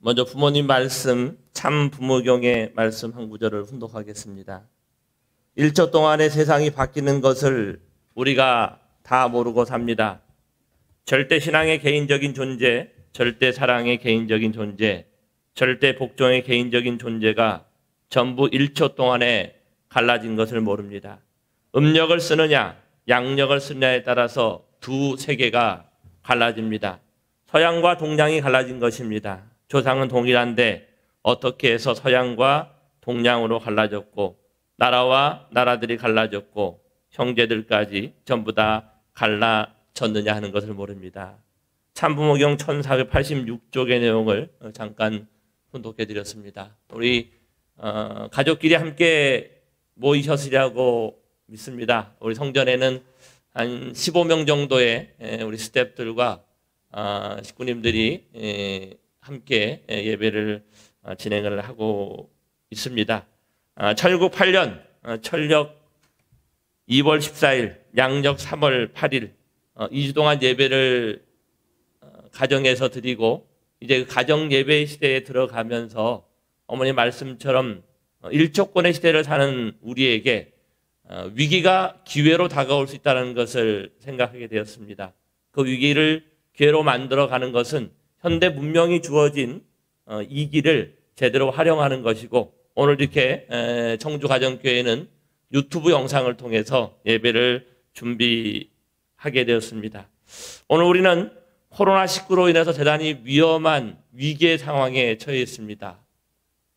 먼저 부모님 말씀, 참 부모경의 말씀 한 구절을 훈독하겠습니다. 1초 동안에 세상이 바뀌는 것을 우리가 다 모르고 삽니다. 절대 신앙의 개인적인 존재, 절대 사랑의 개인적인 존재, 절대 복종의 개인적인 존재가 전부 1초 동안에 갈라진 것을 모릅니다. 음력을 쓰느냐, 양력을 쓰느냐에 따라서 두 세계가 갈라집니다. 서양과 동양이 갈라진 것입니다. 조상은 동일한데 어떻게 해서 서양과 동양으로 갈라졌고 나라와 나라들이 갈라졌고 형제들까지 전부 다 갈라졌느냐 하는 것을 모릅니다. 참부모경 1486쪽의 내용을 잠깐 훈독해 드렸습니다. 우리 가족끼리 함께 모이셨으리라고 믿습니다. 우리 성전에는 한 15명 정도의 우리 스태프들과 식구님들이 함께 예배를 진행을 하고 있습니다. 철국 8년 철력 2월 14일 양력 3월 8일 2주 동안 예배를 가정에서 드리고 이제 가정 예배 시대에 들어가면서 어머니 말씀처럼 일조권의 시대를 사는 우리에게 위기가 기회로 다가올 수 있다는 것을 생각하게 되었습니다. 그 위기를 기회로 만들어가는 것은 현대 문명이 주어진 이 길을 제대로 활용하는 것이고 오늘 이렇게 청주가정교회는 유튜브 영상을 통해서 예배를 준비하게 되었습니다. 오늘 우리는 코로나19로 인해서 대단히 위험한 위기의 상황에 처해 있습니다.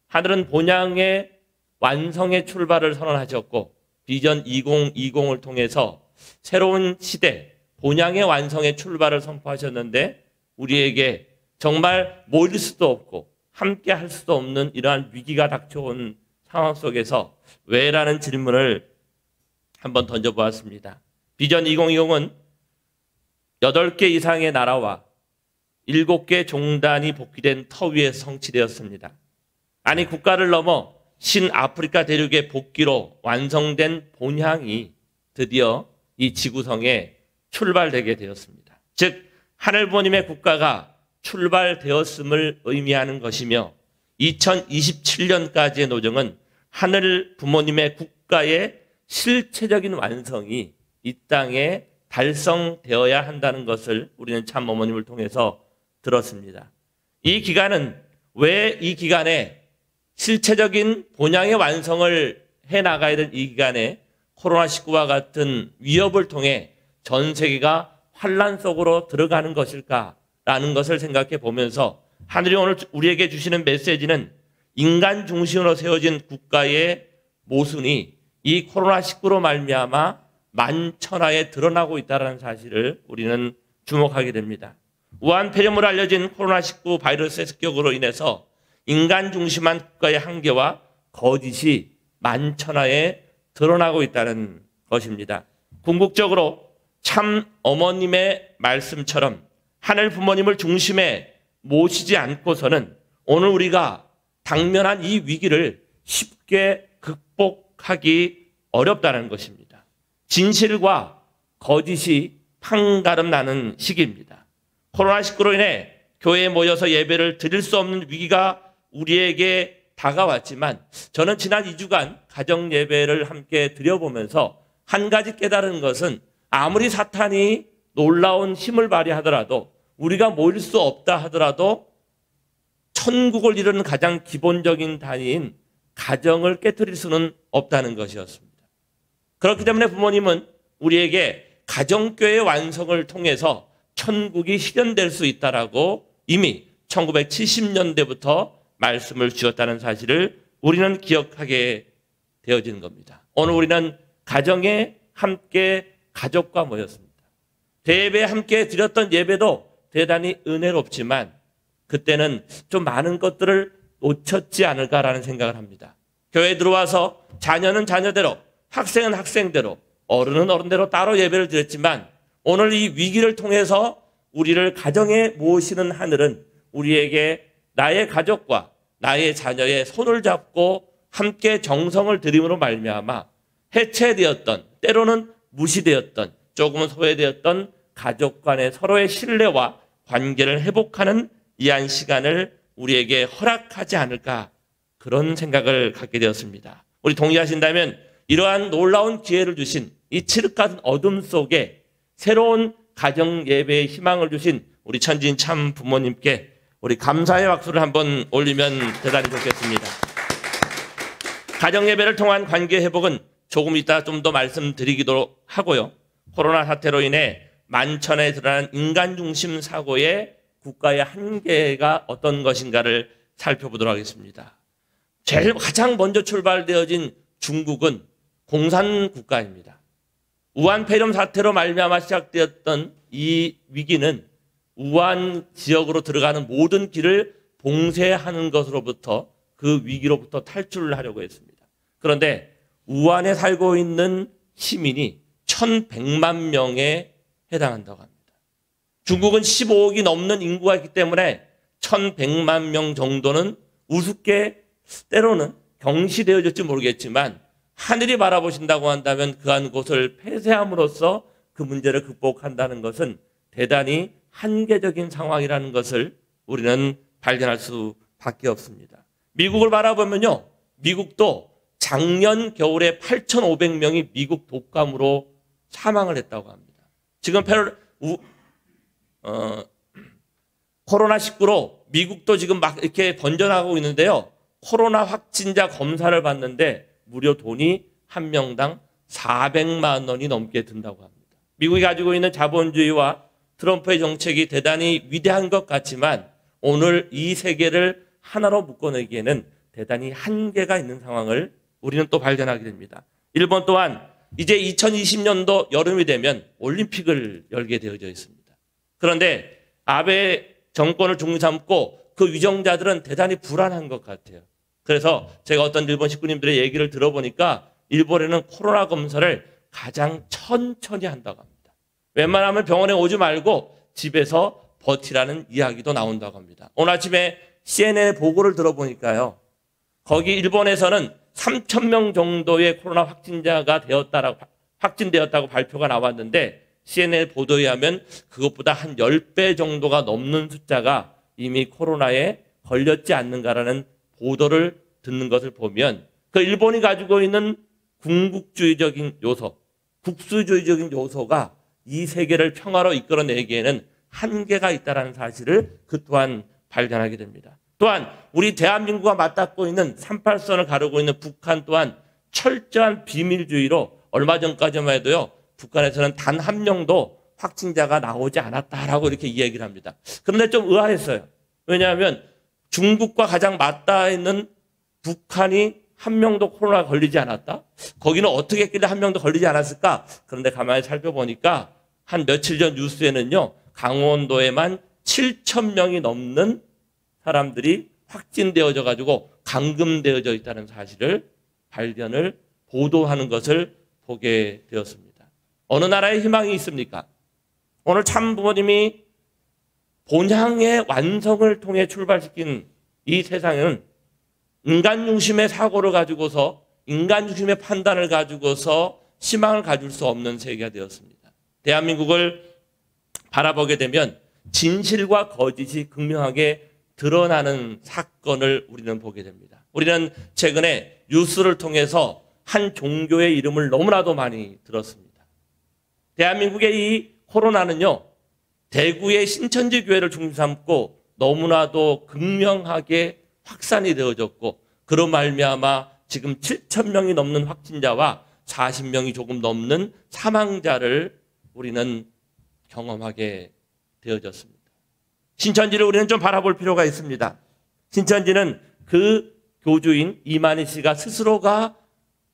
하늘은 본향의 완성의 출발을 선언하셨고 비전 2020을 통해서 새로운 시대, 본향의 완성의 출발을 선포하셨는데 우리에게 정말 모일 수도 없고 함께 할 수도 없는 이러한 위기가 닥쳐온 상황 속에서 왜라는 질문을 한번 던져보았습니다. 비전 2020은 8개 이상의 나라와 7개 종단이 복귀된 터 위에서 성취되었습니다. 아니 국가를 넘어 신아프리카 대륙의 복귀로 완성된 본향이 드디어 이 지구성에 출발되게 되었습니다. 즉 하늘 부모님의 국가가 출발되었음을 의미하는 것이며 2027년까지의 노정은 하늘 부모님의 국가의 실체적인 완성이 이 땅에 달성되어야 한다는 것을 우리는 참 어머님을 통해서 들었습니다. 이 기간은 왜 이 기간에 실체적인 본향의 완성을 해나가야 될 이 기간에 코로나19와 같은 위협을 통해 전 세계가 환란 속으로 들어가는 것일까라는 것을 생각해 보면서 하늘이 오늘 우리에게 주시는 메시지는 인간 중심으로 세워진 국가의 모순이 이 코로나19로 말미암아 만천하에 드러나고 있다는 사실을 우리는 주목하게 됩니다. 우한 폐렴으로 알려진 코로나19 바이러스의 습격으로 인해서 인간 중심한 국가의 한계와 거짓이 만천하에 드러나고 있다는 것입니다. 궁극적으로 참 어머님의 말씀처럼 하늘 부모님을 중심에 모시지 않고서는 오늘 우리가 당면한 이 위기를 쉽게 극복하기 어렵다는 것입니다. 진실과 거짓이 판가름 나는 시기입니다. 코로나19로 인해 교회에 모여서 예배를 드릴 수 없는 위기가 우리에게 다가왔지만 저는 지난 2주간 가정 예배를 함께 드려보면서 한 가지 깨달은 것은 아무리 사탄이 놀라운 힘을 발휘하더라도 우리가 모일 수 없다 하더라도 천국을 이루는 가장 기본적인 단위인 가정을 깨트릴 수는 없다는 것이었습니다. 그렇기 때문에 부모님은 우리에게 가정교회의 완성을 통해서 천국이 실현될 수 있다라고 이미 1970년대부터 말씀을 주었다는 사실을 우리는 기억하게 되어지는 겁니다. 오늘 우리는 가정에 함께 가족과 모였습니다. 대예배에 함께 드렸던 예배도 대단히 은혜롭지만 그때는 좀 많은 것들을 놓쳤지 않을까라는 생각을 합니다. 교회에 들어와서 자녀는 자녀대로, 학생은 학생대로, 어른은 어른대로 따로 예배를 드렸지만 오늘 이 위기를 통해서 우리를 가정에 모시는 하늘은 우리에게 나의 가족과 나의 자녀의 손을 잡고 함께 정성을 들임으로 말미암아 해체되었던 때로는 무시되었던 조금은 소외되었던 가족 간의 서로의 신뢰와 관계를 회복하는 이 한 시간을 우리에게 허락하지 않을까 그런 생각을 갖게 되었습니다. 우리 동의하신다면 이러한 놀라운 기회를 주신 이 칠흑 같은 어둠 속에 새로운 가정 예배의 희망을 주신 우리 천진 참 부모님께 우리 감사의 박수를 한번 올리면 대단히 좋겠습니다. 가정 예배를 통한 관계 회복은 조금 이따 좀 더 말씀드리기도 하고요. 코로나 사태로 인해 만천에 드러난 인간 중심 사고의 국가의 한계가 어떤 것인가를 살펴보도록 하겠습니다. 가장 먼저 출발되어진 중국은 공산 국가입니다. 우한 폐렴 사태로 말미암아 시작되었던 이 위기는 우한 지역으로 들어가는 모든 길을 봉쇄하는 것으로부터 그 위기로부터 탈출을 하려고 했습니다. 그런데 우한에 살고 있는 시민이 1,100만 명에 해당한다고 합니다. 중국은 15억이 넘는 인구가 있기 때문에 1,100만 명 정도는 우습게 때로는 경시되어질지 모르겠지만 하늘이 바라보신다고 한다면 그 한 곳을 폐쇄함으로써 그 문제를 극복한다는 것은 대단히 한계적인 상황이라는 것을 우리는 발견할 수밖에 없습니다. 미국을 바라보면요. 미국도 작년 겨울에 8,500명이 미국 독감으로 사망을 했다고 합니다. 지금 코로나19로 미국도 지금 막 이렇게 번져나가고 있는데요. 코로나 확진자 검사를 받는데 무려 돈이 한 명당 400만 원이 넘게 든다고 합니다. 미국이 가지고 있는 자본주의와 트럼프의 정책이 대단히 위대한 것 같지만 오늘 이 세계를 하나로 묶어내기에는 대단히 한계가 있는 상황을 우리는 또 발견하게 됩니다. 일본 또한 이제 2020년도 여름이 되면 올림픽을 열게 되어져 있습니다. 그런데 아베 정권을 중심 삼고 그 위정자들은 대단히 불안한 것 같아요. 그래서 제가 어떤 일본 식구님들의 얘기를 들어보니까 일본에는 코로나 검사를 가장 천천히 한다고 합니다. 웬만하면 병원에 오지 말고 집에서 버티라는 이야기도 나온다고 합니다. 오늘 아침에 CNN의 보고를 들어보니까요. 거기 일본에서는 3,000명 정도의 코로나 확진자가 확진되었다고 발표가 나왔는데 CNN 보도에 의하면 그것보다 한 10배 정도가 넘는 숫자가 이미 코로나에 걸렸지 않는가라는 보도를 듣는 것을 보면 그 일본이 가지고 있는 궁극주의적인 요소, 국수주의적인 요소가 이 세계를 평화로 이끌어내기에는 한계가 있다는 사실을 그 또한 발견하게 됩니다. 또한 우리 대한민국과 맞닿고 있는 38선을 가르고 있는 북한 또한 철저한 비밀주의로 얼마 전까지만 해도요. 북한에서는 단 한 명도 확진자가 나오지 않았다라고 이렇게 이야기를 합니다. 그런데 좀 의아했어요. 왜냐하면 중국과 가장 맞닿아 있는 북한이 한 명도 코로나 걸리지 않았다? 거기는 어떻게 했길래 한 명도 걸리지 않았을까? 그런데 가만히 살펴보니까 한 며칠 전 뉴스에는요. 강원도에만 7,000명이 넘는 사람들이 확진되어져 가지고 감금되어져 있다는 사실을 발견을 보도하는 것을 보게 되었습니다. 어느 나라에 희망이 있습니까? 오늘 참 부모님이 본향의 완성을 통해 출발시킨 이 세상은 인간 중심의 사고를 가지고서 인간 중심의 판단을 가지고서 희망을 가질 수 없는 세계가 되었습니다. 대한민국을 바라보게 되면 진실과 거짓이 극명하게 드러나는 사건을 우리는 보게 됩니다. 우리는 최근에 뉴스를 통해서 한 종교의 이름을 너무나도 많이 들었습니다. 대한민국의 이 코로나는요. 대구의 신천지 교회를 중심 삼고 너무나도 극명하게 확산이 되어졌고 그로 말미암아 지금 7,000명이 넘는 확진자와 40명이 조금 넘는 사망자를 우리는 경험하게 되어졌습니다. 신천지를 우리는 좀 바라볼 필요가 있습니다. 신천지는 그 교주인 이만희 씨가 스스로가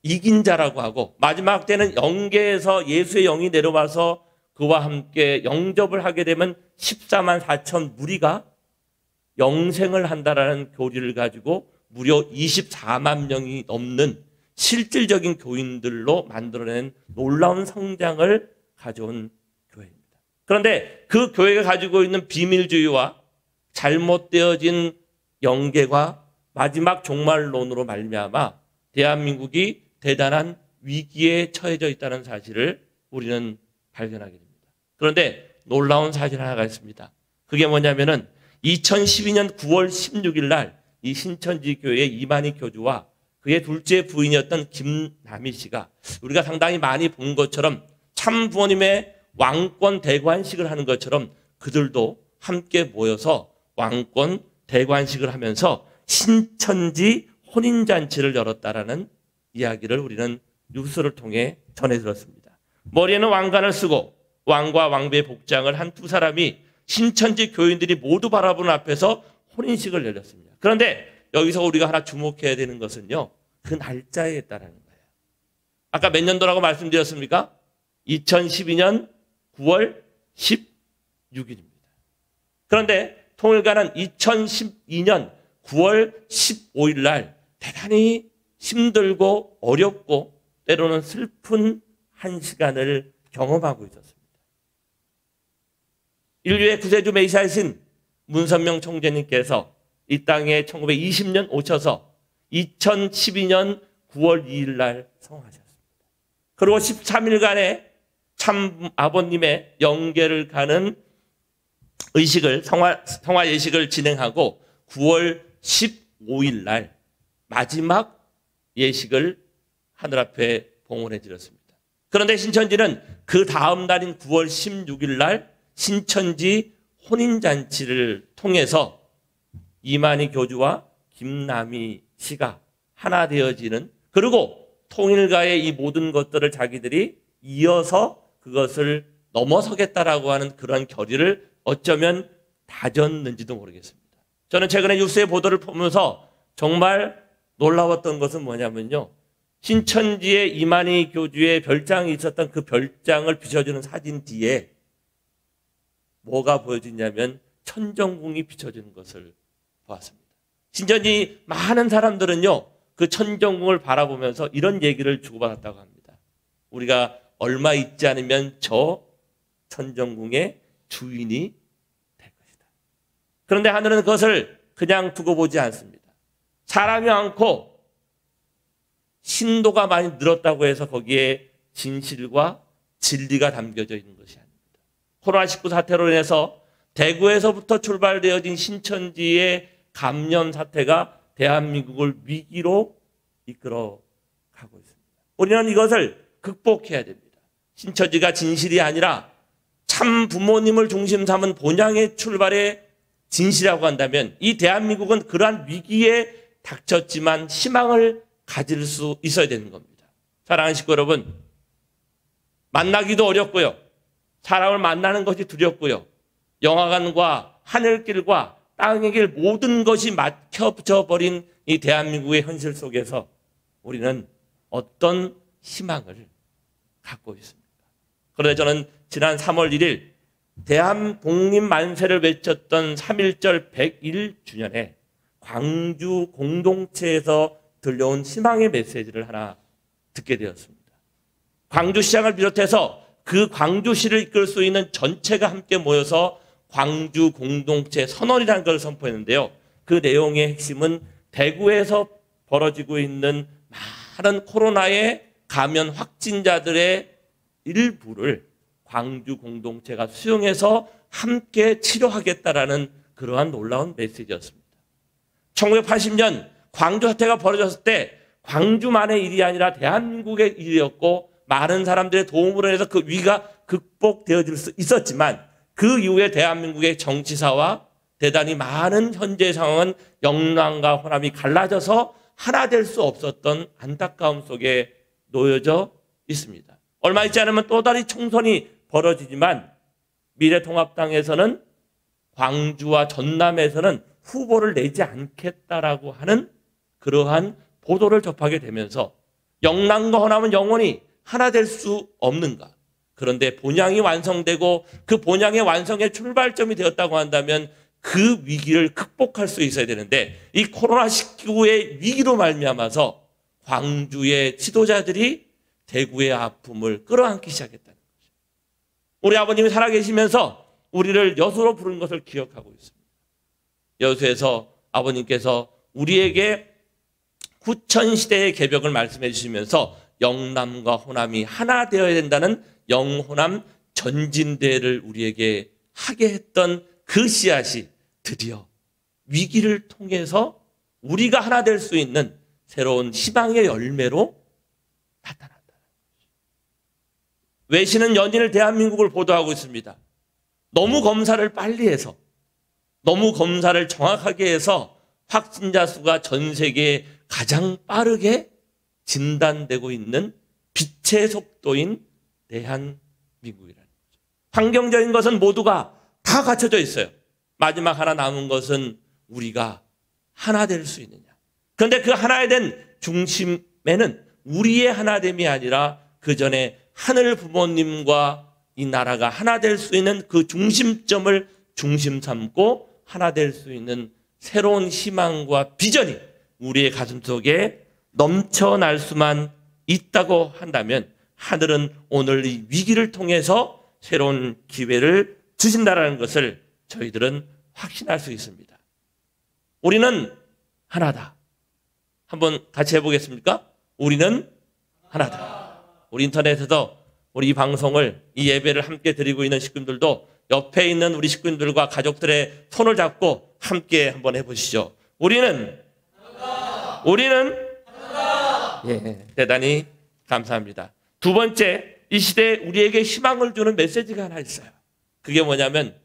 이긴 자라고 하고 마지막 때는 영계에서 예수의 영이 내려와서 그와 함께 영접을 하게 되면 14만 4천 무리가 영생을 한다라는 교리를 가지고 무려 24만 명이 넘는 실질적인 교인들로 만들어낸 놀라운 성장을 가져온 교회입니다. 그런데 그 교회가 가지고 있는 비밀주의와 잘못되어진 영계가 마지막 종말론으로 말미암아 대한민국이 대단한 위기에 처해져 있다는 사실을 우리는 발견하게 됩니다. 그런데 놀라운 사실 하나가 있습니다. 그게 뭐냐면은 2012년 9월 16일 날 이 신천지 교회의 이만희 교주와 그의 둘째 부인이었던 김남희 씨가 우리가 상당히 많이 본 것처럼 참 부모님의 왕권 대관식을 하는 것처럼 그들도 함께 모여서 왕권 대관식을 하면서 신천지 혼인잔치를 열었다라는 이야기를 우리는 뉴스를 통해 전해 들었습니다. 머리에는 왕관을 쓰고 왕과 왕비의 복장을 한 두 사람이 신천지 교인들이 모두 바라보는 앞에서 혼인식을 열렸습니다. 그런데 여기서 우리가 하나 주목해야 되는 것은요, 그 날짜에 있다라는 거예요. 아까 몇 년도라고 말씀드렸습니까? 2012년 9월 16일입니다. 그런데 통일가는 2012년 9월 15일 날 대단히 힘들고 어렵고 때로는 슬픈 한 시간을 경험하고 있었습니다. 인류의 구세주 메시아이신 문선명 총재님께서 이 땅에 1920년 오셔서 2012년 9월 2일 날 성하셨습니다. 그리고 13일간의 참 아버님의 영계를 가는 의식을 성화 예식을 진행하고 9월 15일 날 마지막 예식을 하늘 앞에 봉헌해 드렸습니다. 그런데 신천지는 그 다음 날인 9월 16일 날 신천지 혼인잔치를 통해서 이만희 교주와 김남희 씨가 하나 되어지는, 그리고 통일가의 이 모든 것들을 자기들이 이어서 그것을 넘어서겠다라고 하는 그런 결의를 어쩌면 다졌는지도 모르겠습니다. 저는 최근에 뉴스의 보도를 보면서 정말 놀라웠던 것은 뭐냐면요, 신천지의 이만희 교주의 별장이 있었던 그 별장을 비춰주는 사진 뒤에 뭐가 보여지냐면 천정궁이 비춰지는 것을 보았습니다. 신천지 많은 사람들은요, 그 천정궁을 바라보면서 이런 얘기를 주고받았다고 합니다. 우리가 얼마 있지 않으면 저 천정궁의 주인이 될 것이다. 그런데 하늘은 그것을 그냥 두고 보지 않습니다. 사람이 많고 신도가 많이 늘었다고 해서 거기에 진실과 진리가 담겨져 있는 것이 아닙니다. 코로나19 사태로 인해서 대구에서부터 출발되어진 신천지의 감염 사태가 대한민국을 위기로 이끌어 가고 있습니다. 우리는 이것을 극복해야 됩니다. 신천지가 진실이 아니라 참 부모님을 중심 삼은 본향의 출발의 진실이라고 한다면 이 대한민국은 그러한 위기에 닥쳤지만 희망을 가질 수 있어야 되는 겁니다. 사랑하는 식구 여러분, 만나기도 어렵고요, 사람을 만나는 것이 두렵고요, 영화관과 하늘길과 땅의 길 모든 것이 막혀져 버린 이 대한민국의 현실 속에서 우리는 어떤 희망을 갖고 있습니까? 그런데 저는 지난 3월 1일 대한 독립 만세를 외쳤던 3.1절 101주년에 광주 공동체에서 들려온 희망의 메시지를 하나 듣게 되었습니다. 광주시장을 비롯해서 그 광주시를 이끌 수 있는 전체가 함께 모여서 광주 공동체 선언이라는 걸 선포했는데요. 그 내용의 핵심은 대구에서 벌어지고 있는 많은 코로나의 감염 확진자들의 일부를 광주 공동체가 수용해서 함께 치료하겠다라는 그러한 놀라운 메시지였습니다. 1980년 광주 사태가 벌어졌을 때 광주만의 일이 아니라 대한민국의 일이었고 많은 사람들의 도움으로 해서 그 위기가 극복되어질 수 있었지만 그 이후에 대한민국의 정치사와 대단히 많은 현재 상황은 영남과 호남이 갈라져서 하나 될 수 없었던 안타까움 속에 놓여져 있습니다. 얼마 있지 않으면 또 다른 총선이 벌어지지만 미래통합당에서는 광주와 전남에서는 후보를 내지 않겠다라고 하는 그러한 보도를 접하게 되면서 영남과 호남은 영원히 하나 될 수 없는가? 그런데 본향이 완성되고 그 본향의 완성의 출발점이 되었다고 한다면 그 위기를 극복할 수 있어야 되는데 이 코로나19의 위기로 말미암아서 광주의 지도자들이 대구의 아픔을 끌어안기 시작했다는 거죠. 우리 아버님이 살아계시면서 우리를 여수로 부른 것을 기억하고 있습니다. 여수에서 아버님께서 우리에게 구천시대의 개벽을 말씀해 주시면서 영남과 호남이 하나 되어야 된다는 영호남 전진대를 우리에게 하게 했던 그 씨앗이 드디어 위기를 통해서 우리가 하나 될 수 있는 새로운 희망의 열매로 나타난다. 외신은 연일 대한민국을 보도하고 있습니다. 너무 검사를 빨리 해서, 너무 검사를 정확하게 해서 확진자 수가 전 세계에 가장 빠르게 진단되고 있는 빛의 속도인 대한민국이라는 거죠. 환경적인 것은 모두가 다 갖춰져 있어요. 마지막 하나 남은 것은 우리가 하나 될 수 있느냐. 그런데 그 하나에 된 중심에는 우리의 하나됨이 아니라 그 전에 하늘 부모님과 이 나라가 하나 될 수 있는 그 중심점을 중심 삼고 하나 될 수 있는 새로운 희망과 비전이 우리의 가슴속에 넘쳐날 수만 있다고 한다면 하늘은 오늘 이 위기를 통해서 새로운 기회를 주신다는 것을 저희들은 확신할 수 있습니다. 우리는 하나다. 한번 같이 해보겠습니까? 우리는 하나다. 우리 인터넷에서 우리 이 방송을, 이 예배를 함께 드리고 있는 식구들도 옆에 있는 우리 식구들과 가족들의 손을 잡고 함께 한번 해보시죠. 우리는 예, 대단히 감사합니다. 두 번째, 이 시대에 우리에게 희망을 주는 메시지가 하나 있어요. 그게 뭐냐면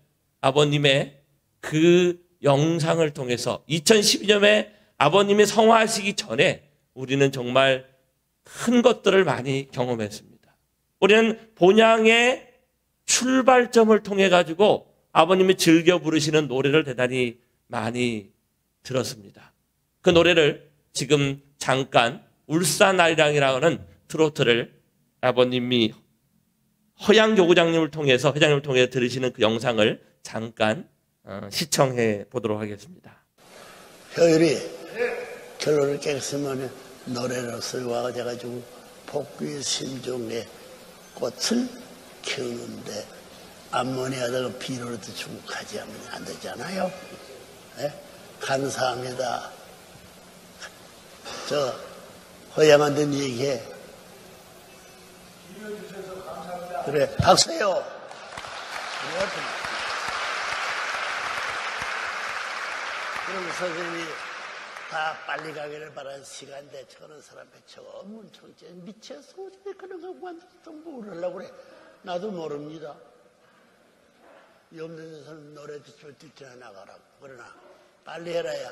아버님의 그 영상을 통해서 2012년에 아버님이 성화하시기 전에 우리는 정말 큰 것들을 많이 경험했습니다. 우리는 본향의 출발점을 통해 가지고 아버님이 즐겨 부르시는 노래를 대단히 많이 들었습니다. 그 노래를 지금 잠깐 울산 아리랑이라는 트로트를 아버님이 허양 교구장님을 통해서, 회장님을 통해 들으시는 그 영상을 잠깐 시청해 보도록 하겠습니다. 효율이 결론을 깨겠으면 노래로 쓰여가지고 복귀 심중에 꽃을 키우는데 암모니아다가 비료로 중국하지 하면 안 되잖아요. 네? 감사합니다. 저 허양한테 얘기해. 그래, 박수요. 그럼 선생님이 다 빨리 가기를 바라는 시간대 저런 사람에 전문 청취에 미쳐서 그런 거 완전 모르려고 그래. 나도 모릅니다. 없는 데서는 노래 뛰쳐 나가라고. 그러나 빨리 해라야.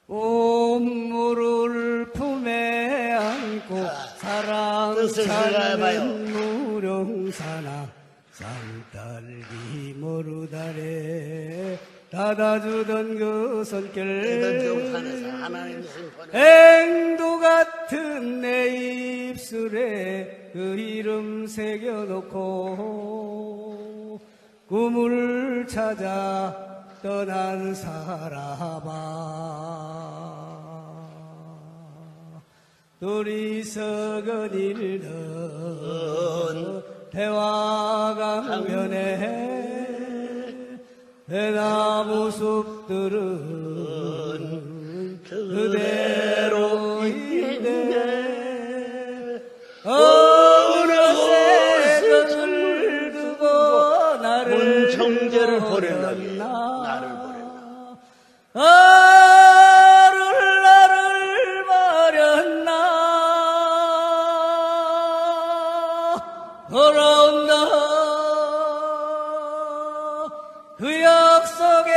옴무를 품에 안고 사랑 찾는 무령사나 산딸기 모르다래 닫아주던 그 손길 앵도 같은 내 입술에 그 이름 새겨놓고 꿈을 찾아 떠난 사람아 둘이서 거닐던 대화강변에 대나무 숲들은 그대로 있네 어느새 그를 두고 나를 문청제를 보내려니 나를 보냈나 나를 버렸나 돌아온다 그 약속에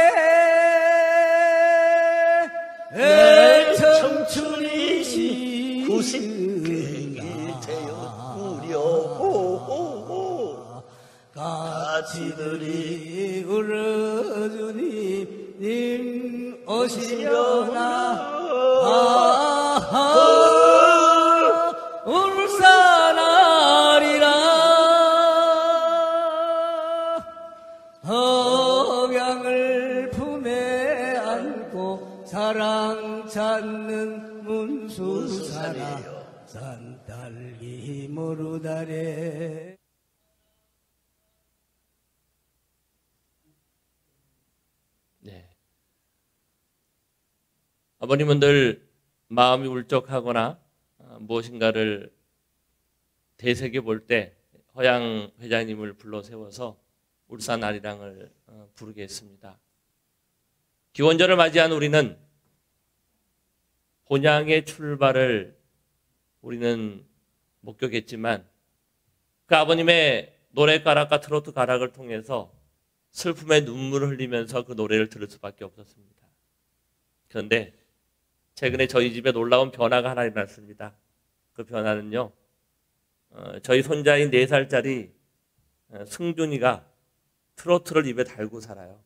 내 청춘이 90이 되었구려 가치들이 울어주니 님 오시려나 울산아리라 허양을 품에 안고 사랑 찾는 문수사나 산딸기 모르다래 네. 아버님은 늘 마음이 울적하거나 무엇인가를 되새겨 볼 때 허양 회장님을 불러 세워서 울산 아리랑을 부르겠습니다. 기원절을 맞이한 우리는 본향의 출발을 우리는 목격했지만 그 아버님의 노래 가락과 트로트 가락을 통해서 슬픔의 눈물을 흘리면서 그 노래를 들을 수밖에 없었습니다. 그런데 최근에 저희 집에 놀라운 변화가 하나 일어났습니다. 그 변화는요, 저희 손자인 4살짜리 승준이가 트로트를 입에 달고 살아요.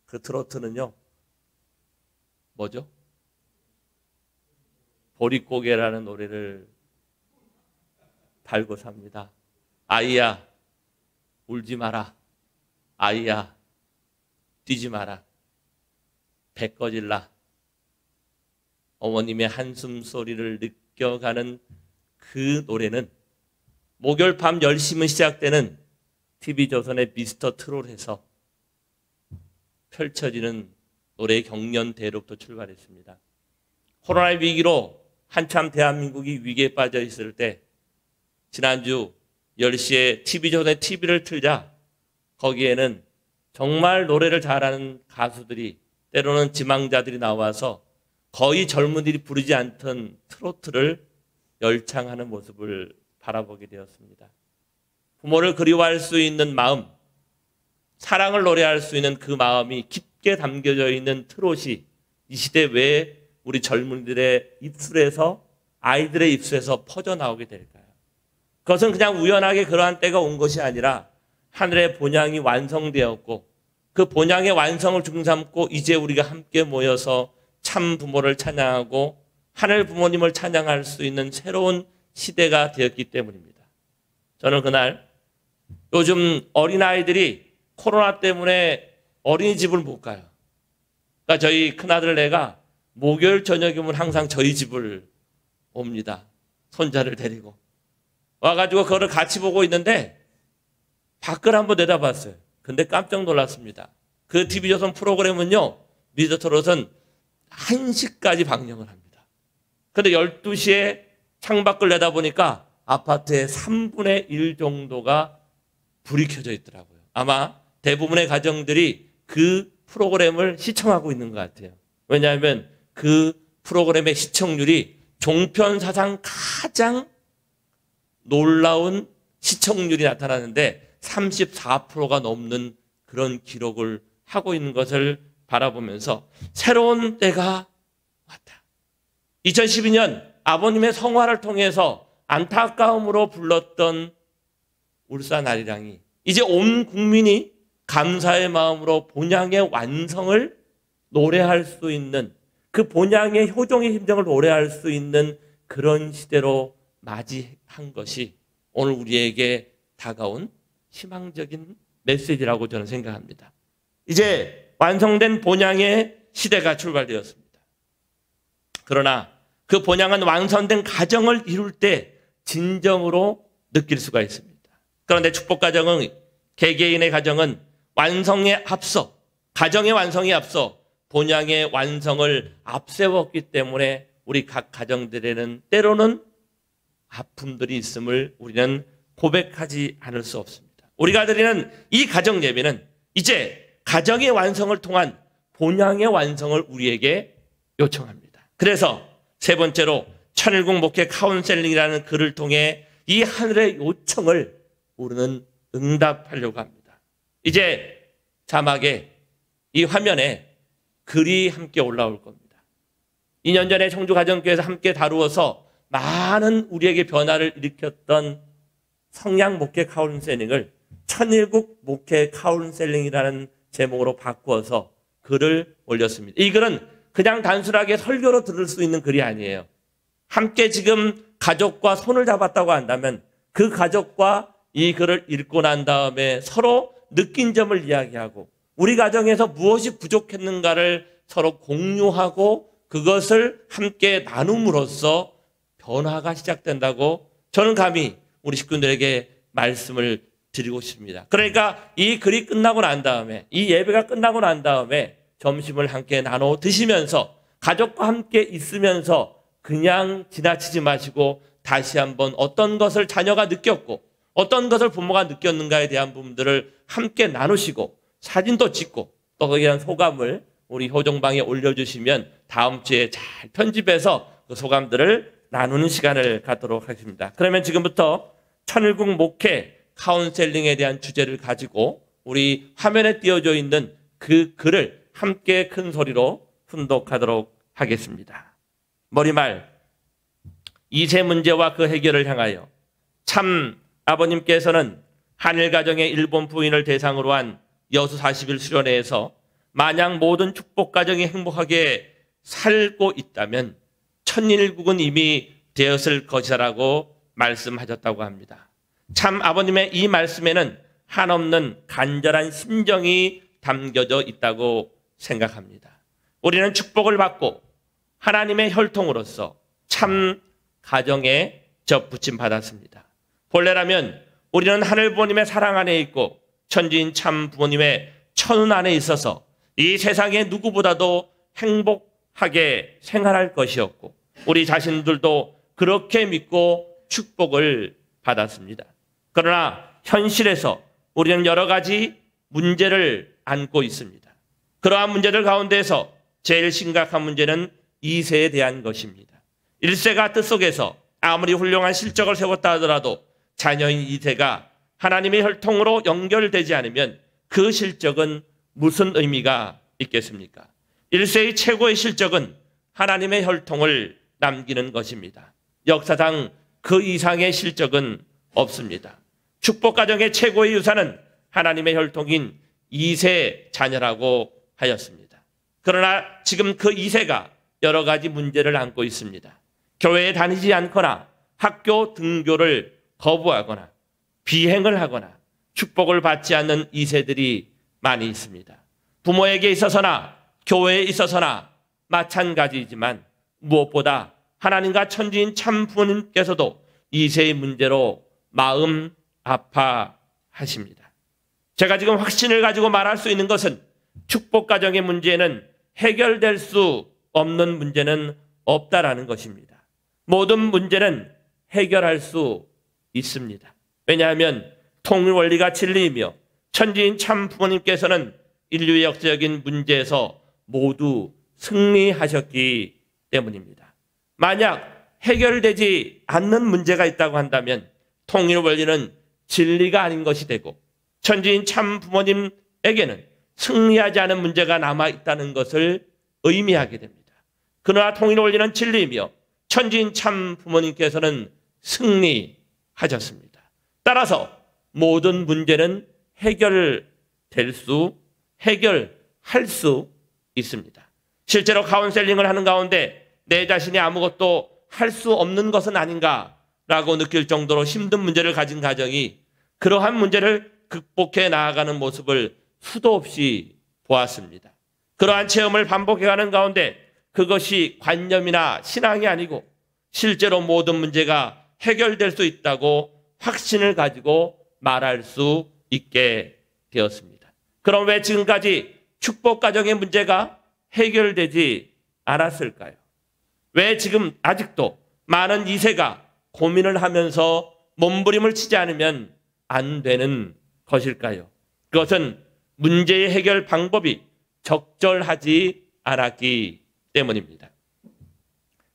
그 트로트는요, 뭐죠? 보릿고개라는 노래를 달고 삽니다. 아이야, 울지 마라. 아이야, 뛰지 마라. 배 꺼질라. 어머님의 한숨 소리를 느껴가는 그 노래는 목요일 밤 10시면 시작되는 TV조선의 미스터 트롯에서 펼쳐지는 노래 경연대회로부터 출발했습니다. 코로나 위기로 한참 대한민국이 위기에 빠져 있을 때 지난주 10시에 TV조선의 TV를 틀자 거기에는 정말 노래를 잘하는 가수들이 때로는 지망자들이 나와서 거의 젊은이들이 부르지 않던 트로트를 열창하는 모습을 바라보게 되었습니다. 부모를 그리워할 수 있는 마음, 사랑을 노래할 수 있는 그 마음이 깊게 담겨져 있는 트롯이 이 시대 왜 우리 젊은이들의 입술에서, 아이들의 입술에서 퍼져나오게 될까요? 그것은 그냥 우연하게 그러한 때가 온 것이 아니라 하늘의 본향이 완성되었고 그 본향의 완성을 중삼고 이제 우리가 함께 모여서 참 부모를 찬양하고 하늘 부모님을 찬양할 수 있는 새로운 시대가 되었기 때문입니다. 저는 그날 요즘 어린아이들이 코로나 때문에 어린이집을 못 가요. 그러니까 저희 큰아들 애가 목요일 저녁이면 항상 저희 집을 옵니다. 손자를 데리고. 와가지고 그거를 같이 보고 있는데 밖을 한번 내다봤어요. 근데 깜짝 놀랐습니다. 그 TV조선 프로그램은요, 미스터 트롯은 1시까지 방영을 합니다. 근데 12시에 창밖을 내다보니까 아파트의 3분의 1 정도가 불이 켜져 있더라고요. 아마 대부분의 가정들이 그 프로그램을 시청하고 있는 것 같아요. 왜냐하면 그 프로그램의 시청률이 종편 사상 가장 놀라운 시청률이 나타나는데 34%가 넘는 그런 기록을 하고 있는 것을 바라보면서 새로운 때가 왔다. 2012년 아버님의 성화를 통해서 안타까움으로 불렀던 울산 아리랑이 이제 온 국민이 감사의 마음으로 본향의 완성을 노래할 수 있는, 그 본향의 효종의 심정을 노래할 수 있는 그런 시대로 맞이한 것이 오늘 우리에게 다가온 희망적인 메시지라고 저는 생각합니다. 이제 완성된 본향의 시대가 출발되었습니다. 그러나 그 본향은 완성된 가정을 이룰 때 진정으로 느낄 수가 있습니다. 그런데 축복가정은, 개개인의 가정은 완성에 앞서, 가정의 완성에 앞서 본향의 완성을 앞세웠기 때문에 우리 각 가정들에는 때로는 아픔들이 있음을 우리는 고백하지 않을 수 없습니다. 우리가 드리는 이 가정 예배는 이제 가정의 완성을 통한 본향의 완성을 우리에게 요청합니다. 그래서 세 번째로 천일국 목회 카운셀링이라는 글을 통해 이 하늘의 요청을 우리는 응답하려고 합니다. 이제 자막에, 이 화면에 글이 함께 올라올 겁니다. 2년 전에 청주가정교회에서 함께 다루어서 많은 우리에게 변화를 일으켰던 성양 목회 카운셀링을 천일국 목회 카운셀링이라는 제목으로 바꾸어서 글을 올렸습니다. 이 글은 그냥 단순하게 설교로 들을 수 있는 글이 아니에요. 함께 지금 가족과 손을 잡았다고 한다면 그 가족과 이 글을 읽고 난 다음에 서로 느낀 점을 이야기하고 우리 가정에서 무엇이 부족했는가를 서로 공유하고 그것을 함께 나눔으로써 변화가 시작된다고 저는 감히 우리 식구들에게 말씀을 드리고 싶습니다. 그러니까 이 글이 끝나고 난 다음에, 이 예배가 끝나고 난 다음에 점심을 함께 나눠 드시면서 가족과 함께 있으면서 그냥 지나치지 마시고 다시 한번 어떤 것을 자녀가 느꼈고 어떤 것을 부모가 느꼈는가에 대한 부분들을 함께 나누시고 사진도 찍고 또 거기에 대한 소감을 우리 효종방에 올려주시면 다음 주에 잘 편집해서 그 소감들을 나누는 시간을 갖도록 하겠습니다. 그러면 지금부터 천일국 목회 카운셀링에 대한 주제를 가지고 우리 화면에 띄어져 있는 그 글을 함께 큰 소리로 훈독하도록 하겠습니다. 머리말 2세 문제와 그 해결을 향하여 참 아버님께서는 한일 가정의 일본 부인을 대상으로 한 여수 40일 수련회에서 만약 모든 축복 가정이 행복하게 살고 있다면 천일국은 이미 되었을 것이라고 말씀하셨다고 합니다. 참 아버님의 이 말씀에는 한없는 간절한 심정이 담겨져 있다고 생각합니다. 우리는 축복을 받고 하나님의 혈통으로서 참 가정에 접붙임 받았습니다. 본래라면 우리는 하늘 부모님의 사랑 안에 있고 천지인 참 부모님의 천운 안에 있어서 이 세상에 누구보다도 행복하게 생활할 것이었고 우리 자신들도 그렇게 믿고 축복을 받았습니다. 그러나 현실에서 우리는 여러 가지 문제를 안고 있습니다. 그러한 문제들 가운데서 제일 심각한 문제는 2세에 대한 것입니다. 1세가 뜻속에서 아무리 훌륭한 실적을 세웠다 하더라도 자녀인 2세가 하나님의 혈통으로 연결되지 않으면 그 실적은 무슨 의미가 있겠습니까? 1세의 최고의 실적은 하나님의 혈통을 남기는 것입니다. 역사상 그 이상의 실적은 없습니다. 축복가정의 최고의 유산은 하나님의 혈통인 2세 자녀라고 하였습니다. 그러나 지금 그 2세가 여러 가지 문제를 안고 있습니다. 교회에 다니지 않거나 학교 등교를 거부하거나 비행을 하거나 축복을 받지 않는 2세들이 많이 있습니다. 부모에게 있어서나 교회에 있어서나 마찬가지이지만 무엇보다 하나님과 천지인 참 부모님께서도 2세의 문제로 마음 아파하십니다. 제가 지금 확신을 가지고 말할 수 있는 것은 축복가정의 문제는 해결될 수 없는 문제는 없다라는 것입니다. 모든 문제는 해결할 수 있습니다. 왜냐하면 통일 원리가 진리이며 천지인 참 부모님께서는 인류의 역사적인 문제에서 모두 승리하셨기 때문입니다. 만약 해결되지 않는 문제가 있다고 한다면 통일 원리는 진리가 아닌 것이 되고 천지인 참 부모님에게는 승리하지 않은 문제가 남아있다는 것을 의미하게 됩니다. 그러나 통일 원리는 진리이며 천지인 참 부모님께서는 승리하셨습니다. 따라서 모든 문제는 해결할 수 있습니다. 실제로 카운셀링을 하는 가운데 내 자신이 아무것도 할 수 없는 것은 아닌가라고 느낄 정도로 힘든 문제를 가진 가정이 그러한 문제를 극복해 나아가는 모습을 수도 없이 보았습니다. 그러한 체험을 반복해가는 가운데 그것이 관념이나 신앙이 아니고 실제로 모든 문제가 해결될 수 있다고 확신을 가지고 말할 수 있게 되었습니다. 그럼 왜 지금까지 축복가정의 문제가 해결되지 않았을까요? 왜 지금 아직도 많은 2세가 고민을 하면서 몸부림을 치지 않으면 안 되는 것일까요? 그것은 문제의 해결 방법이 적절하지 않았기 때문입니다.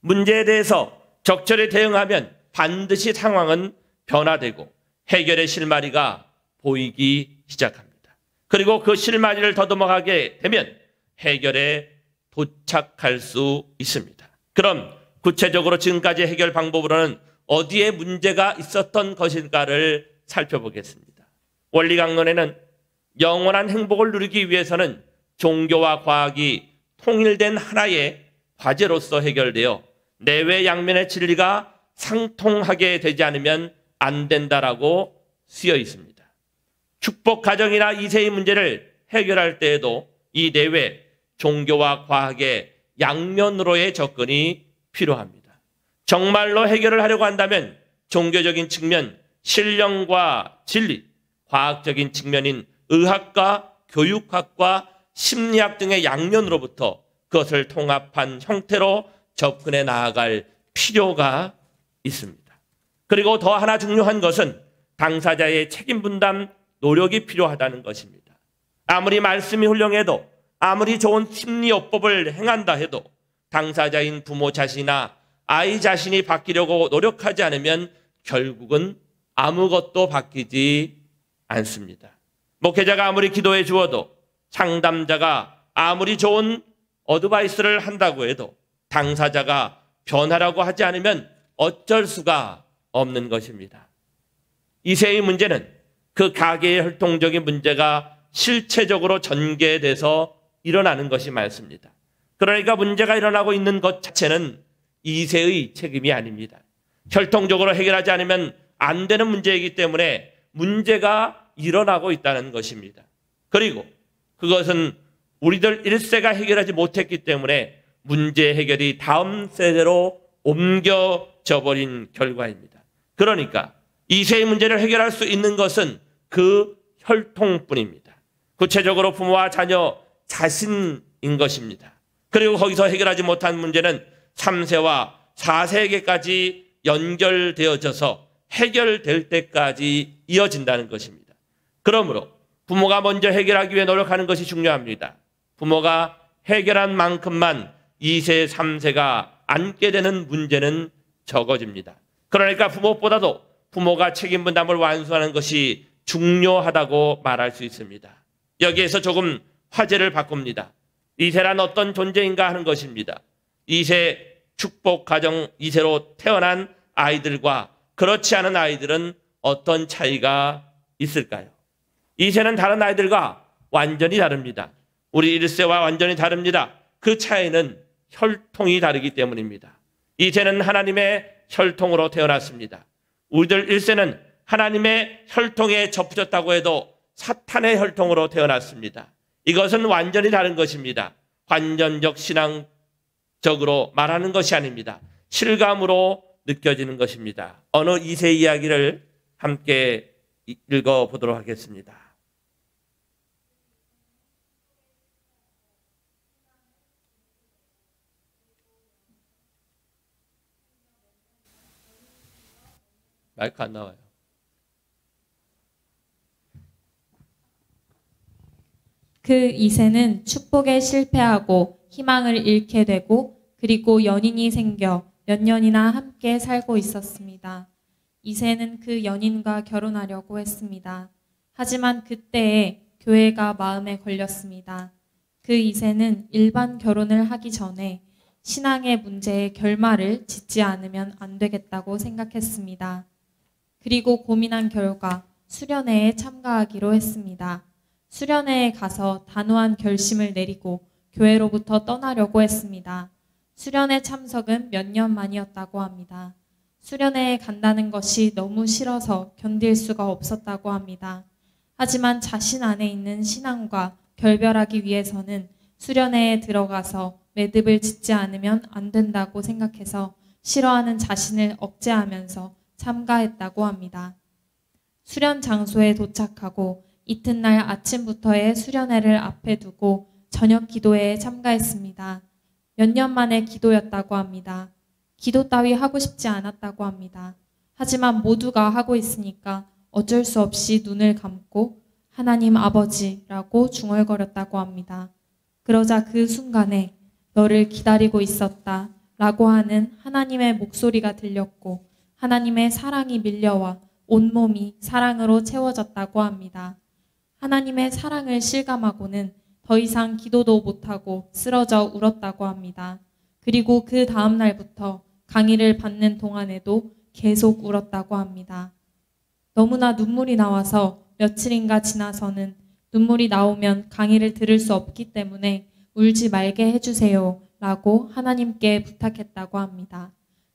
문제에 대해서 적절히 대응하면 반드시 상황은 변화되고 해결의 실마리가 보이기 시작합니다. 그리고 그 실마리를 더듬어가게 되면 해결에 도착할 수 있습니다. 그럼 구체적으로 지금까지 해결 방법으로는 어디에 문제가 있었던 것일까를 살펴보겠습니다. 원리강론에는 영원한 행복을 누리기 위해서는 종교와 과학이 통일된 하나의 과제로서 해결되어 내외 양면의 진리가 상통하게 되지 않으면 안 된다라고 쓰여 있습니다. 축복 가정이나 2세의 문제를 해결할 때에도 이 내외 종교와 과학의 양면으로의 접근이 필요합니다. 정말로 해결을 하려고 한다면 종교적인 측면, 신령과 진리, 과학적인 측면인 의학과 교육학과 심리학 등의 양면으로부터 그것을 통합한 형태로 접근해 나아갈 필요가 있습니다. 그리고 더 하나 중요한 것은 당사자의 책임 분담 노력이 필요하다는 것입니다. 아무리 말씀이 훌륭해도 아무리 좋은 심리요법을 행한다 해도 당사자인 부모 자신이나 아이 자신이 바뀌려고 노력하지 않으면 결국은 아무것도 바뀌지 않습니다. 목회자가 아무리 기도해 주어도 상담자가 아무리 좋은 어드바이스를 한다고 해도 당사자가 변하라고 하지 않으면 어쩔 수가 없는 것입니다. 이세의 문제는 그 가계의 혈통적인 문제가 실체적으로 전개돼서 일어나는 것이 많습니다. 그러니까 문제가 일어나고 있는 것 자체는 이세의 책임이 아닙니다. 혈통적으로 해결하지 않으면 안 되는 문제이기 때문에 문제가 일어나고 있다는 것입니다. 그리고 그것은 우리들 1세가 해결하지 못했기 때문에 문제 해결이 다음 세대로 옮겨져 버린 결과입니다. 그러니까 2세의 문제를 해결할 수 있는 것은 그 혈통뿐입니다. 구체적으로 부모와 자녀 자신인 것입니다. 그리고 거기서 해결하지 못한 문제는 3세와 4세에게까지 연결되어져서 해결될 때까지 이어진다는 것입니다. 그러므로 부모가 먼저 해결하기 위해 노력하는 것이 중요합니다. 부모가 해결한 만큼만 2세, 3세가 안게 되는 문제는 적어집니다. 그러니까 부모보다도 부모가 책임 분담을 완수하는 것이 중요하다고 말할 수 있습니다. 여기에서 조금 화제를 바꿉니다. 2세란 어떤 존재인가 하는 것입니다. 2세 축복 가정 2세로 태어난 아이들과 그렇지 않은 아이들은 어떤 차이가 있을까요? 2세는 다른 아이들과 완전히 다릅니다. 우리 1세와 완전히 다릅니다. 그 차이는 혈통이 다르기 때문입니다. 2세는 하나님의 혈통으로 태어났습니다. 우리들 1세는 하나님의 혈통에 접붙였다고 해도 사탄의 혈통으로 태어났습니다. 이것은 완전히 다른 것입니다. 관념적 신앙적으로 말하는 것이 아닙니다. 실감으로 느껴지는 것입니다. 어느 2세 이야기를 함께 읽어보도록 하겠습니다. 마이크 안 나와요. 그 2세는 축복에 실패하고 희망을 잃게 되고 그리고 연인이 생겨 몇 년이나 함께 살고 있었습니다. 2세는 그 연인과 결혼하려고 했습니다. 하지만 그때에 교회가 마음에 걸렸습니다. 그 2세는 일반 결혼을 하기 전에 신앙의 문제에 결말을 짓지 않으면 안 되겠다고 생각했습니다. 그리고 고민한 결과 수련회에 참가하기로 했습니다. 수련회에 가서 단호한 결심을 내리고 교회로부터 떠나려고 했습니다. 수련회 참석은 몇 년 만이었다고 합니다. 수련회에 간다는 것이 너무 싫어서 견딜 수가 없었다고 합니다. 하지만 자신 안에 있는 신앙과 결별하기 위해서는 수련회에 들어가서 매듭을 짓지 않으면 안 된다고 생각해서 싫어하는 자신을 억제하면서 참가했다고 합니다. 수련 장소에 도착하고 이튿날 아침부터의 수련회를 앞에 두고 저녁 기도회에 참가했습니다. 몇 년 만의 기도였다고 합니다. 기도 따위 하고 싶지 않았다고 합니다. 하지만 모두가 하고 있으니까 어쩔 수 없이 눈을 감고 하나님 아버지라고 중얼거렸다고 합니다. 그러자 그 순간에 너를 기다리고 있었다 라고 하는 하나님의 목소리가 들렸고 하나님의 사랑이 밀려와 온몸이 사랑으로 채워졌다고 합니다. 하나님의 사랑을 실감하고는 더 이상 기도도 못하고 쓰러져 울었다고 합니다. 그리고 그 다음 날부터 강의를 받는 동안에도 계속 울었다고 합니다. 너무나 눈물이 나와서 며칠인가 지나서는 눈물이 나오면 강의를 들을 수 없기 때문에 울지 말게 해주세요 라고 하나님께 부탁했다고 합니다.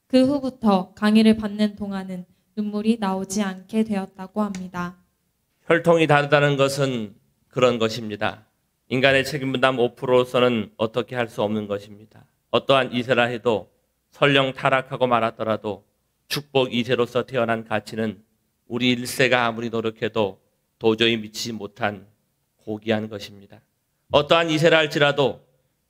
그 후부터 강의를 받는 동안은 눈물이 나오지 않게 되었다고 합니다. 혈통이 다르다는 것은 그런 것입니다. 인간의 책임 분담 5%로서는 어떻게 할 수 없는 것입니다. 어떠한 2세라 해도 설령 타락하고 말았더라도 축복 2세로서 태어난 가치는 우리 1세가 아무리 노력해도 도저히 미치지 못한 고귀한 것입니다. 어떠한 2세라 할지라도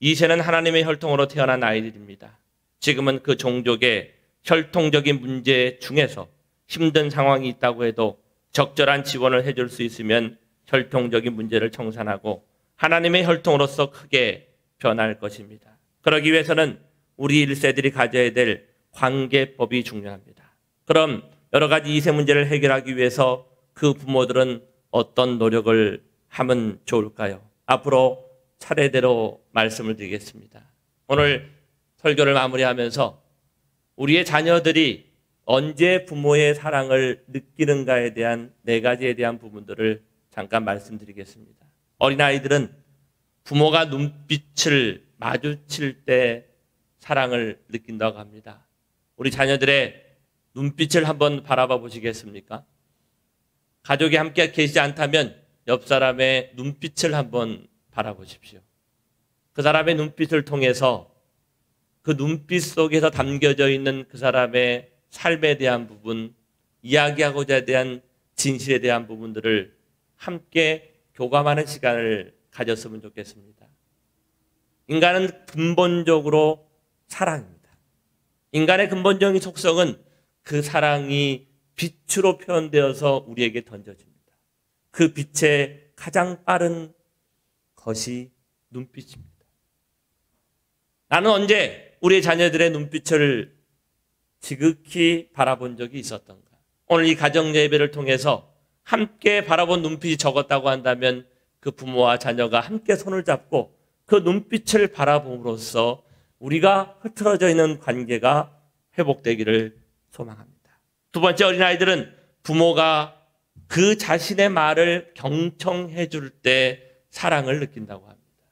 2세는 하나님의 혈통으로 태어난 아이들입니다. 지금은 그 종족의 혈통적인 문제 중에서 힘든 상황이 있다고 해도 적절한 지원을 해줄 수 있으면 혈통적인 문제를 청산하고 하나님의 혈통으로서 크게 변할 것입니다. 그러기 위해서는 우리 1세들이 가져야 될 관계법이 중요합니다. 그럼 여러 가지 2세 문제를 해결하기 위해서 그 부모들은 어떤 노력을 하면 좋을까요? 앞으로 차례대로 말씀을 드리겠습니다. 오늘 설교를 마무리하면서 우리의 자녀들이 언제 부모의 사랑을 느끼는가에 대한 4가지에 대한 부분들을 잠깐 말씀드리겠습니다. 어린아이들은 부모가 눈빛을 마주칠 때 사랑을 느낀다고 합니다. 우리 자녀들의 눈빛을 한번 바라봐 보시겠습니까? 가족이 함께 계시지 않다면 옆 사람의 눈빛을 한번 바라보십시오. 그 사람의 눈빛을 통해서 그 눈빛 속에서 담겨져 있는 그 사람의 삶에 대한 부분, 이야기하고자 대한 진실에 대한 부분들을 함께 교감하는 시간을 가졌으면 좋겠습니다. 인간은 근본적으로 사랑입니다. 인간의 근본적인 속성은 그 사랑이 빛으로 표현되어서 우리에게 던져집니다. 그 빛의 가장 빠른 것이 눈빛입니다. 나는 언제 우리 자녀들의 눈빛을 지극히 바라본 적이 있었던가? 오늘 이 가정 예배를 통해서 함께 바라본 눈빛이 적었다고 한다면 그 부모와 자녀가 함께 손을 잡고 그 눈빛을 바라봄으로써 우리가 흐트러져 있는 관계가 회복되기를 소망합니다. 두 번째, 어린아이들은 부모가 그 자신의 말을 경청해 줄 때 사랑을 느낀다고 합니다.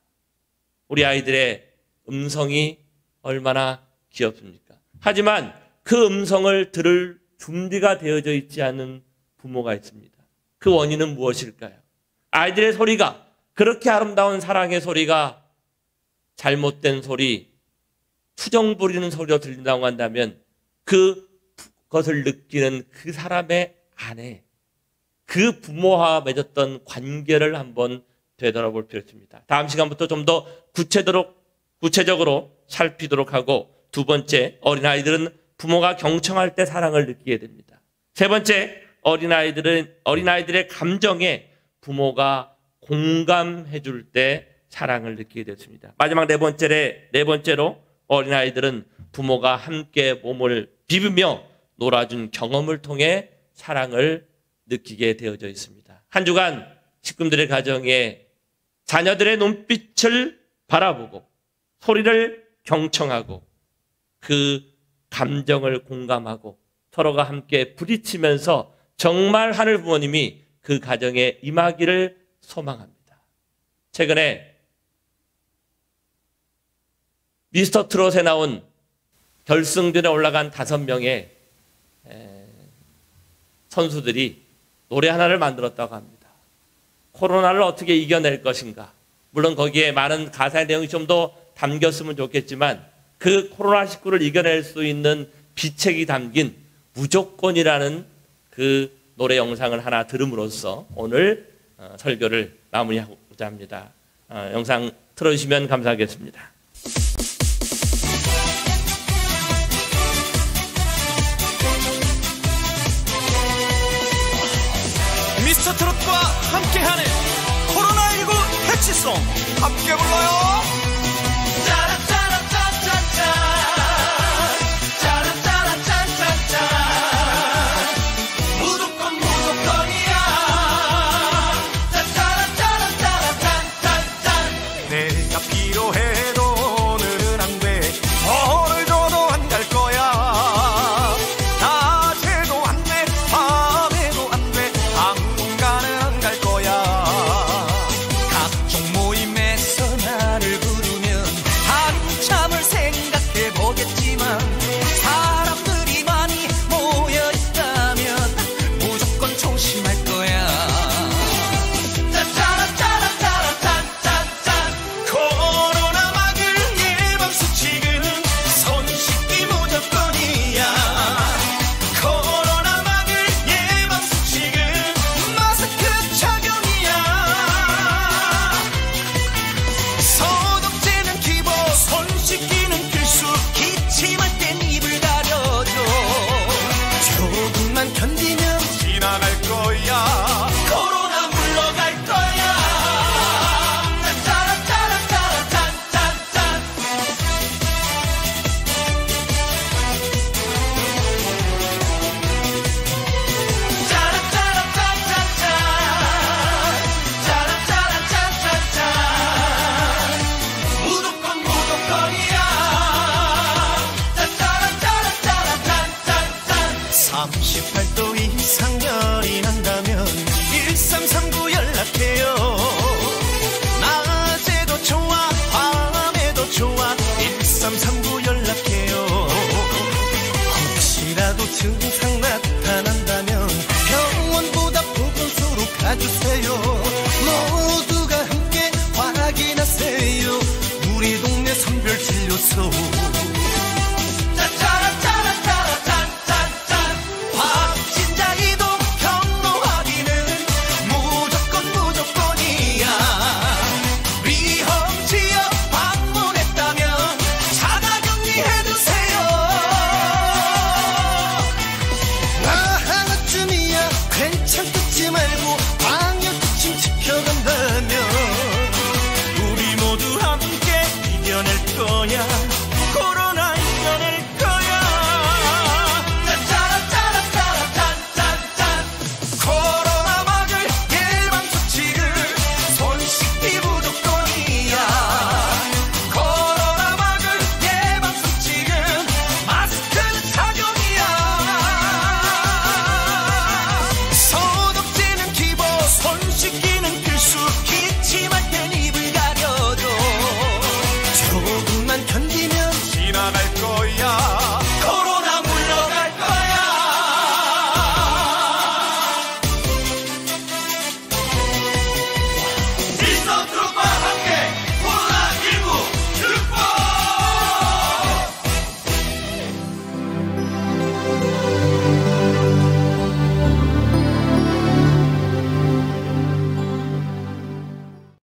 우리 아이들의 음성이 얼마나 귀엽습니까? 하지만 그 음성을 들을 준비가 되어져 있지 않은 부모가 있습니다. 그 원인은 무엇일까요? 아이들의 소리가, 그렇게 아름다운 사랑의 소리가 잘못된 소리, 투정 부리는 소리로 들린다고 한다면 그것을 느끼는 그 사람의 안에 그 부모와 맺었던 관계를 한번 되돌아볼 필요가 있습니다. 다음 시간부터 좀 더 구체적으로 살피도록 하고, 두 번째, 어린아이들은 부모가 경청할 때 사랑을 느끼게 됩니다. 세 번째, 어린아이들의 감정에 부모가 공감해 줄 때 사랑을 느끼게 됐습니다. 마지막 네 번째로 어린아이들은 부모가 함께 몸을 비비며 놀아준 경험을 통해 사랑을 느끼게 되어져 있습니다. 한 주간 식구들의 가정에 자녀들의 눈빛을 바라보고 소리를 경청하고 그 감정을 공감하고 서로가 함께 부딪히면서 정말 하늘 부모님이 그 가정에 임하기를 소망합니다. 최근에 미스터 트롯에 나온 결승전에 올라간 5명의 선수들이 노래 하나를 만들었다고 합니다. 코로나를 어떻게 이겨낼 것인가. 물론 거기에 많은 가사의 내용이 좀 더 담겼으면 좋겠지만 그 코로나19를 이겨낼 수 있는 비책이 담긴 무조건이라는 그 노래 영상을 하나 들음으로써 오늘 설교를 마무리하고자 합니다. 영상 틀어주시면 감사하겠습니다. 미스터 트롯과 함께하는 코로나19 해치송 함께